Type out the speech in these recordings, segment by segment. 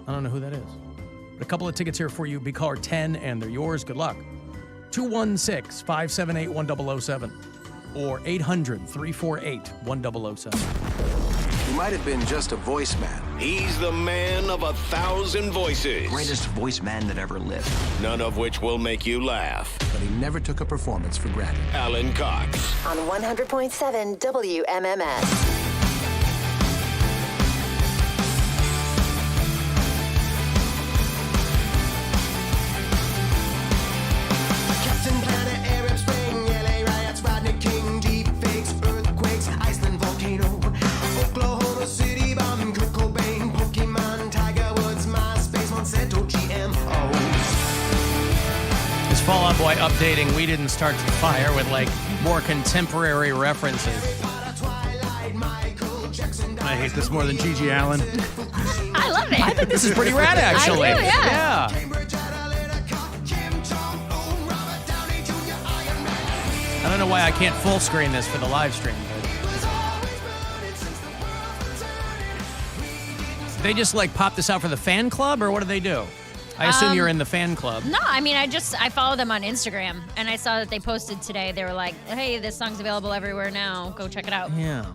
I don't know who that is. But a couple of tickets here for you. Be caller 10, and they're yours. Good luck. 216-578-1007 or 800-348-1007. He might have been just a voice man. He's the man of 1,000 voices. Greatest voice man that ever lived. None of which will make you laugh. But he never took a performance for granted. Alan Cox. On 100.7 WMMS. Fall Out Boy updating We Didn't Start the Fire with, like, more contemporary references. I hate this more than Gigi Allen. I love it. I think this is pretty rad, actually. I do, yeah. I don't know why I can't full screen this for the live stream. But they just, like, pop this out for the fan club, or what do they do? I assume you're in the fan club. No, I mean, I follow them on Instagram, and I saw that they posted today. They were like, hey, this song's available everywhere now. Go check it out. Yeah.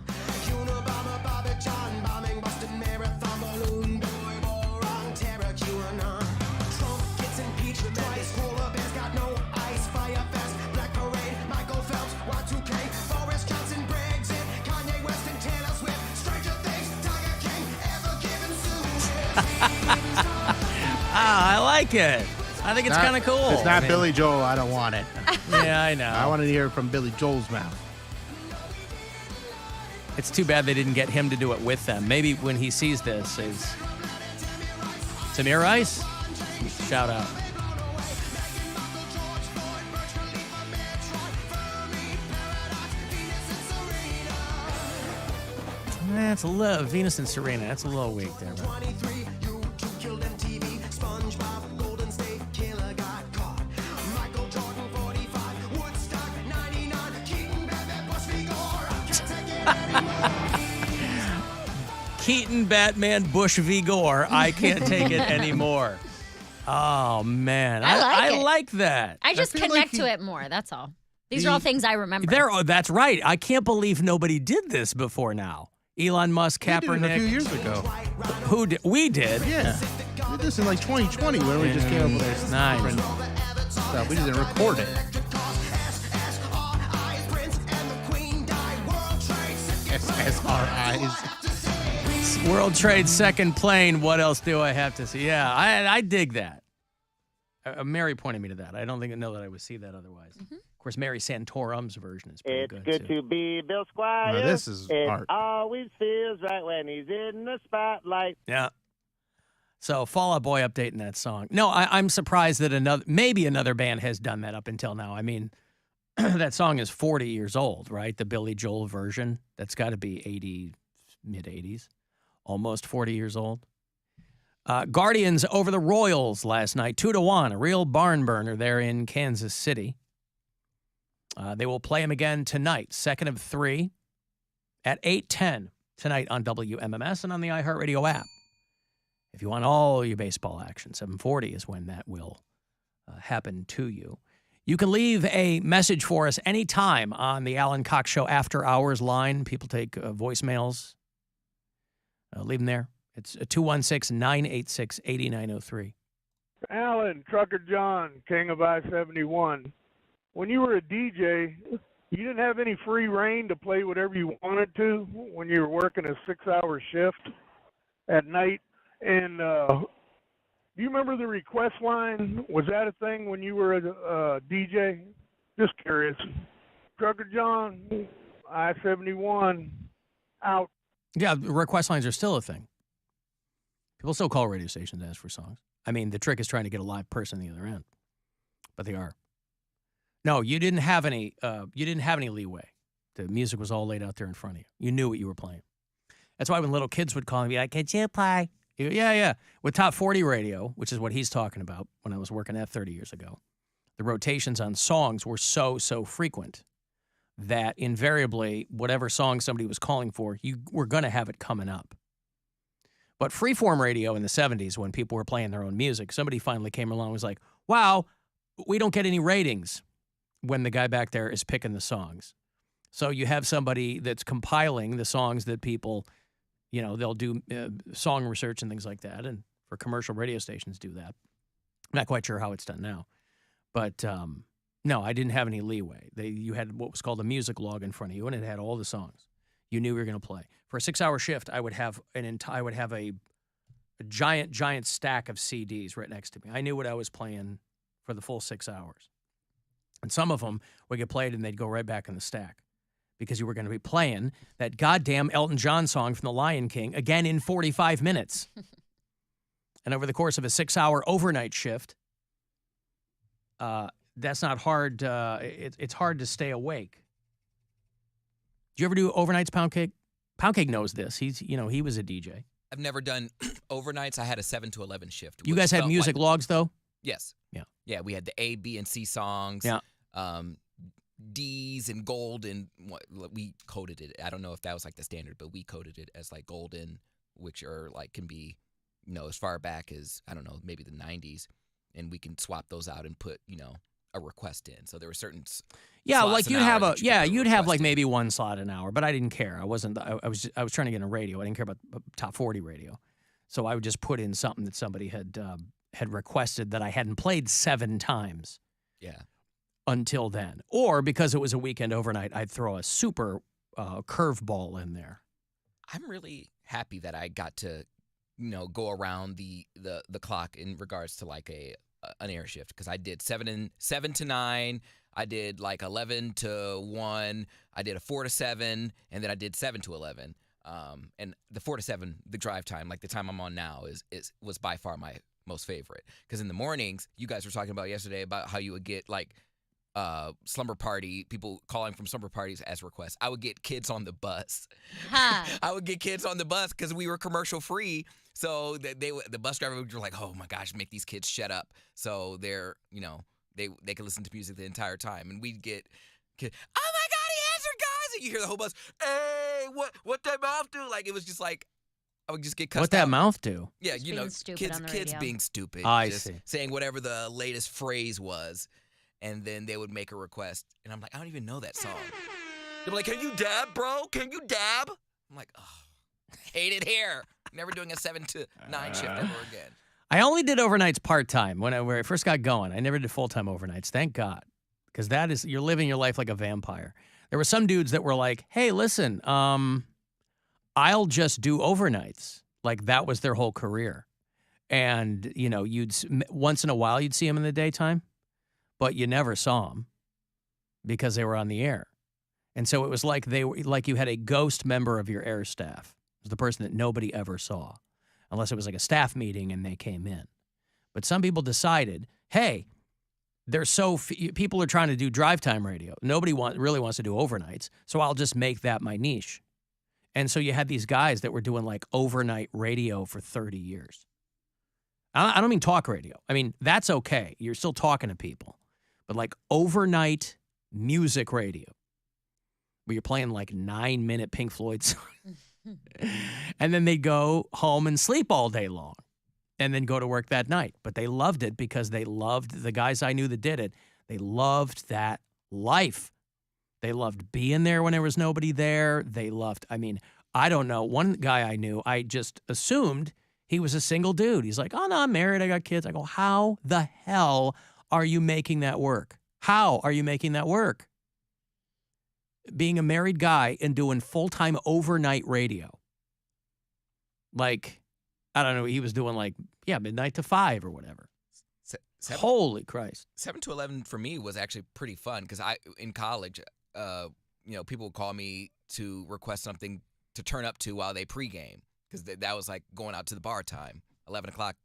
I like it. I think it's kind of cool. It's not Billy Joel. I don't want it. Yeah, I know. I want to hear it from Billy Joel's mouth. It's too bad they didn't get him to do it with them. Maybe when he sees this, is Samir Rice? Shout out. That's a little Venus and Serena. That's a little weak there, man. Keaton, Batman, Bush v. Gore. I can't take it anymore. Oh, man. I like that. I just connect to it more. That's all. These are all things I remember. That's right. I can't believe nobody did this before now. Elon Musk, Kaepernick. We did it a few years ago. Who did? We did. Yeah. We did this in like 2020 when we just came up with this nice stuff. We didn't record it. SSRIs. World Trade second plane. What else do I have to see? Yeah, I dig that. Mary pointed me to that. I don't know that I would see that otherwise. Mm-hmm. Of course, Mary Santorum's version is pretty good. It's good to be Bill Squire. Now, this is art. It always feels right when he's in the spotlight. Yeah. So, Fall Out Boy updating that song. No, I'm surprised that maybe another band has done that up until now. I mean, that song is 40 years old, right? The Billy Joel version. That's got to be 80, mid-80s. Almost 40 years old. Guardians over the Royals last night, 2-1, a real barn burner there in Kansas City. They will play them again tonight, second of 3 at 8:10 tonight on WMMS and on the iHeartRadio app. If you want all your baseball action, 7:40 is when that will happen to you. You can leave a message for us anytime on the Alan Cox Show After Hours line. People take voicemails. Leave them there. It's 216-986-8903. Alan, Trucker John, King of I-71. When you were a DJ, you didn't have any free reign to play whatever you wanted to when you were working a 6-hour shift at night. And do you remember the request line? Was that a thing when you were a DJ? Just curious. Trucker John, I-71, out. Yeah, request lines are still a thing. People still call radio stations to ask for songs. I mean, the trick is trying to get a live person on the other end, but they are. No, you didn't have any. You didn't have any leeway. The music was all laid out there in front of you. You knew what you were playing. That's why when little kids would call and be like, "Could you play?" You go, yeah. With Top 40 Radio, which is what he's talking about. When I was working at 30 years ago, the rotations on songs were so frequent that invariably, whatever song somebody was calling for, you were going to have it coming up. But freeform radio in the 70s, when people were playing their own music, somebody finally came along and was like, wow, we don't get any ratings when the guy back there is picking the songs. So you have somebody that's compiling the songs that people, they'll do song research and things like that. And for commercial radio stations do that. I'm not quite sure how it's done now. But no, I didn't have any leeway. You had what was called a music log in front of you, and it had all the songs you knew we were going to play. For a 6-hour shift, I would have a giant stack of CDs right next to me. I knew what I was playing for the full 6 hours. And some of them would get played and they'd go right back in the stack because you were going to be playing that goddamn Elton John song from The Lion King again in 45 minutes. And over the course of a 6-hour overnight shift, that's not hard. It's hard to stay awake. Did you ever do overnights, Poundcake? Poundcake knows this. He was a DJ. I've never done overnights. I had a 7 to 11 shift. You guys had music logs, though? Yes. Yeah. Yeah, we had the A, B, and C songs. Yeah. D's and gold, and we coded it. I don't know if that was like the standard, but we coded it as like golden, which are like can be, as far back as, I don't know, maybe the 90s. And we can swap those out and put, a request in. So there were certain like you'd have you'd have like in. maybe one slot an hour, but I didn't care. I was trying to get a radio. I didn't care about top 40 radio. So I would just put in something that somebody had requested that I hadn't played 7 times. Yeah. Until then. Or because it was a weekend overnight, I'd throw a super curveball in there. I'm really happy that I got to, go around the clock in regards to like an air shift, because I did 7 to 9, I did like 11 to 1, I did a 4 to 7, and then I did 7 to 11. And the 4 to 7, the drive time, like the time I'm on now, was by far my most favorite. Because in the mornings, you guys were talking about yesterday about how you would get like slumber party, people calling from slumber parties as requests. I would get kids on the bus. I would get kids on the bus because we were commercial free. So the bus driver would be like, oh my gosh, make these kids shut up. So they're, they can listen to music the entire time. And we'd get kids, oh my God, he answered, guys. And you hear the whole bus, hey, what that mouth do? Like, it was just like, I would just get cussed What that out. mouth do? Yeah, Just being stupid on the kids radio. being stupid. I just see. saying whatever the latest phrase was. And then they would make a request. And I'm like, I don't even know that song. They're like, can you dab, bro? Can you dab? I'm like, oh, hate it here. Never doing a 7 to 9 shift ever again. I only did overnights part-time when I first got going. I never did full-time overnights, thank God. Because you're living your life like a vampire. There were some dudes that were like, hey, listen, I'll just do overnights. Like that was their whole career. And, once in a while you'd see them in the daytime. But you never saw them because they were on the air. And so it was like you had a ghost member of your air staff. It was the person that nobody ever saw, unless it was like a staff meeting and they came in. But some people decided, hey, people are trying to do drive time radio. Nobody really wants to do overnights, so I'll just make that my niche. And so you had these guys that were doing like overnight radio for 30 years. I don't mean talk radio. I mean, that's okay. You're still talking to people. But like overnight music radio, where you're playing like 9-minute Pink Floyd songs. And then they'd go home and sleep all day long and then go to work that night. But they loved it because they loved the guys I knew that did it. They loved that life. They loved being there when there was nobody there. I don't know. One guy I knew, I just assumed he was a single dude. He's like, oh, no, I'm married. I got kids. I go, how the hell are you making that work? How are you making that work? Being a married guy and doing full-time overnight radio. Like, I don't know, he was doing like, midnight to 5 or whatever. Holy Christ. 7 to 11 for me was actually pretty fun because in college, people would call me to request something to turn up to while they pregame because that was like going out to the bar time. 11 o'clock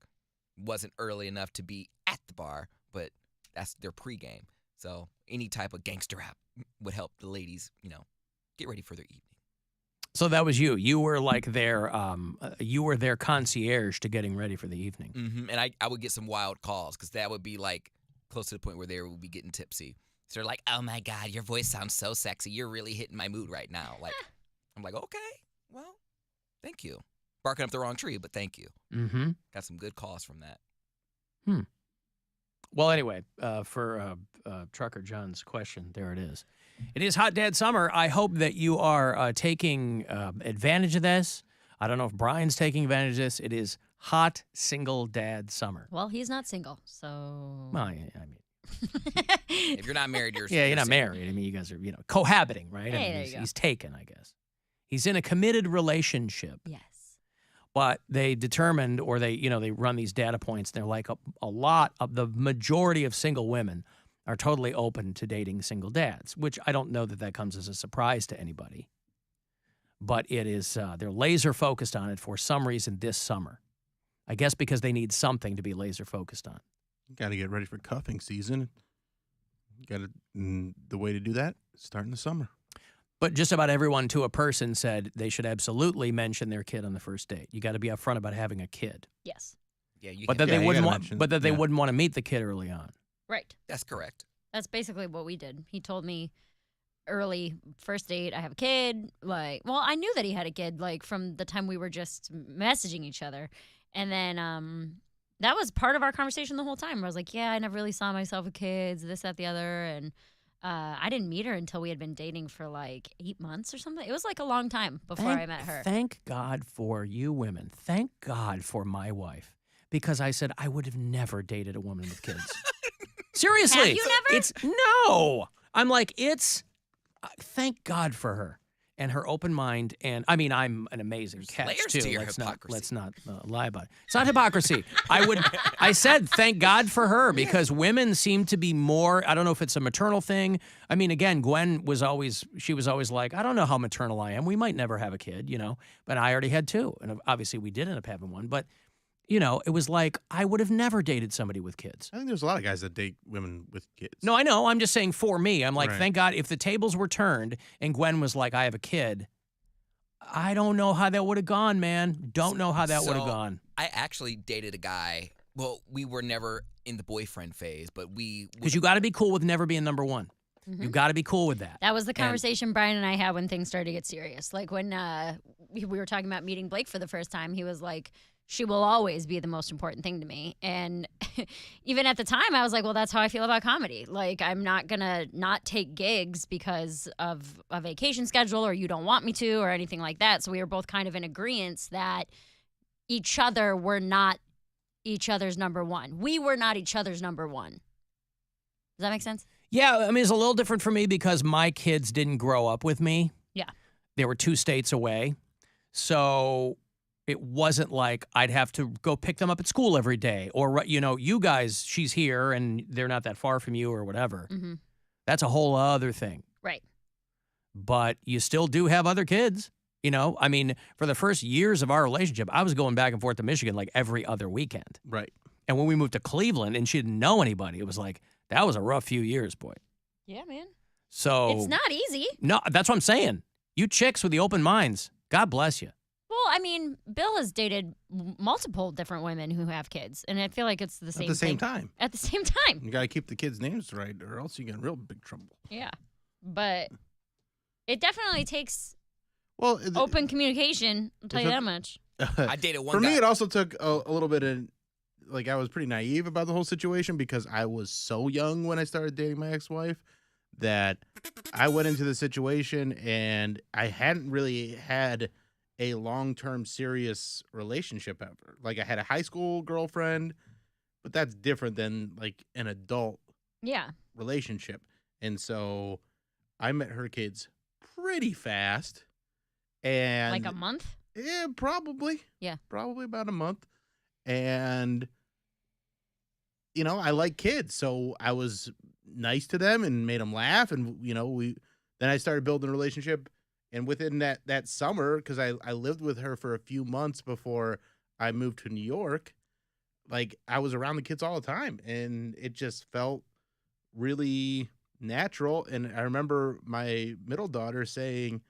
wasn't early enough to be at the bar, but that's their pregame. So any type of gangster rap would help the ladies, get ready for their evening. So that was you. You were like their concierge to getting ready for the evening. Mm-hmm. And I would get some wild calls because that would be like close to the point where they would be getting tipsy. So they're like, oh my God, your voice sounds so sexy. You're really hitting my mood right now. Like, I'm like, okay, well, thank you. barking up the wrong tree, but thank you. Mm-hmm. Got some good calls from that. Well, anyway, for Trucker John's question, there it is. It is Hot Dad Summer. I hope that you are taking advantage of this. I don't know if Brian's taking advantage of this. It is Hot Single Dad Summer. Well, he's not single, so. Well, I mean. If you're not married, you're Yeah, you're not single. married. I mean, you guys are, cohabiting, right? Hey, I mean, there you go. he's taken, I guess. He's in a committed relationship. Yes. But they determined, or they run these data points. They're like a lot of the majority of single women are totally open to dating single dads, which I don't know that comes as a surprise to anybody. But it is, they're laser focused on it for some reason this summer. I guess because they need something to be laser focused on. You got to get ready for cuffing season. The way to do that is start in the summer. But just about everyone to a person said they should absolutely mention their kid on the first date. You got to be upfront about having a kid. Yes. Yeah, you But can. that they you wouldn't gotta want. mention- But that they yeah. wouldn't want to meet the kid early on. Right. That's correct. That's basically what we did. He told me early first date, I have a kid. Like, well, I knew that he had a kid, like, from the time we were just messaging each other. And then that was part of our conversation the whole time. I was like, yeah, I never really saw myself with kids, this, that, the other. And I didn't meet her until we had been dating for like 8 months or something. It was like a long time before I met her. Thank God for you women. Thank God for my wife. Because I said I would have never dated a woman with kids. Seriously. Have you never? It's no. I'm like, thank God for her and her open mind. And I mean, I'm an amazing catch layers too. to your Let's hypocrisy. not lie about it. It's not hypocrisy. I said thank God for her because women seem to be more, I don't know if it's a maternal thing. I mean, again, Gwen was always like, I don't know how maternal I am. We might never have a kid, but I already had two. And obviously we did end up having one, but it was like I would have never dated somebody with kids. I think there's a lot of guys that date women with kids. No, I know. I'm just saying for me. I'm like, Right. thank God if the tables were turned and Gwen was like, I have a kid, I don't know how that would have gone, man. Don't know how that would have So, gone. I actually dated a guy. Well, we were never in the boyfriend phase, but we. Because you got to be cool with never being number one. You got to be cool with that. That was the conversation Brian and I had when things started to get serious. Like when we were talking about meeting Blake for the first time, he was like, she will always be the most important thing to me. And even at the time, I was like, well, that's how I feel about comedy. Like, I'm not going to not take gigs because of a vacation schedule or you don't want me to or anything like that. So we were both kind of in agreement that each other were not each other's number one. We were not each other's number one. Does that make sense? Yeah, I mean, it's a little different for me because my kids didn't grow up with me. Yeah. They were 2 states away. So it wasn't like I'd have to go pick them up at school every day or, you guys, she's here and they're not that far from you or whatever. Mm-hmm. That's a whole other thing. Right. But you still do have other kids. I mean, for the first years of our relationship, I was going back and forth to Michigan like every other weekend. Right. And when we moved to Cleveland and she didn't know anybody, it was like, that was a rough few years, boy. Yeah, man. So It's not easy. No, that's what I'm saying. You chicks with the open minds, God bless you. Well, I mean, Bill has dated multiple different women who have kids, and I feel like it's the same At the same thing. time. At the same time. You got to keep the kids' names right, or else you get in real big trouble. Yeah. But it definitely takes Well, open communication, I'll tell you It's that much. I dated one For guy. me, it also took a little bit of, like, I was pretty naive about the whole situation because I was so young when I started dating my ex-wife that I went into the situation and I hadn't really had a long-term serious relationship ever. Like, I had a high school girlfriend, but that's different than, like, an adult Yeah. relationship. And so I met her kids pretty fast. And Like a month? yeah, probably. Yeah. Probably about a month. And, I like kids. So I was nice to them and made them laugh. And, then I started building a relationship. And within that summer, because I lived with her for a few months before I moved to New York, like I was around the kids all the time. And it just felt really natural. And I remember my middle daughter saying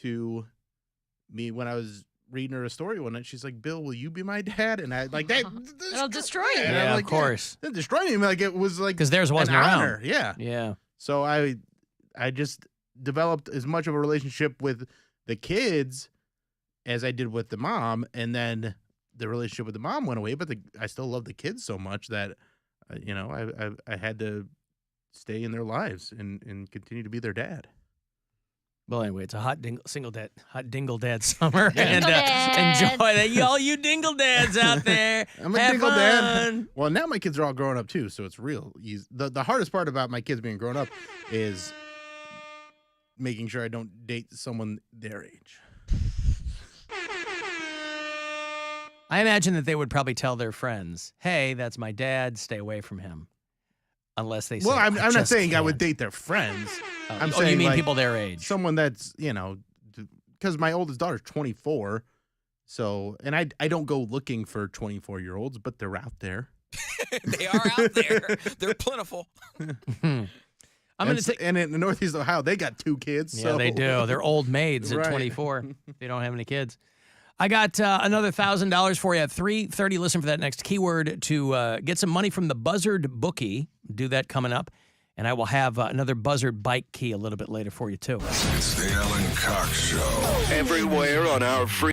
to me when I was reading her a story one night, she's like, Bill, will you be my dad? And I like that. It'll destroy you. And I'm Yeah, like, of course. That destroyed me. Like it was like Because theirs wasn't an around. honor. Yeah. Yeah. So I just developed as much of a relationship with the kids as I did with the mom, and then the relationship with the mom went away, but I still love the kids so much that, I had to stay in their lives and continue to be their dad. Well, anyway, it's a hot dingle dad summer, and Dingle dads. enjoy that. All you dingle dads out there, I'm a have dingle fun. dad. Well, now my kids are all grown up too, so it's real easy. The hardest part about my kids being grown up is making sure I don't date someone their age. I imagine that they would probably tell their friends, "Hey, that's my dad. Stay away from him." Unless they say, Well, I'm not just saying I would can't." date their friends. I'm Oh, saying you mean like, people their age? someone that's, because my oldest daughter's 24. So, and I don't go looking for 24-year-olds, but they're out there. They are out there. They're plentiful. I'm going to take. And in Northeast Ohio, they got 2 kids. Yeah, so. they do. They're old maids at Right. 24. They don't have any kids. I got another $1,000 for you at 3:30. Listen for that next keyword to get some money from the Buzzard bookie. Do that coming up. And I will have another Buzzard bike key a little bit later for you, too. It's the Alan Cox Show. Everywhere on our free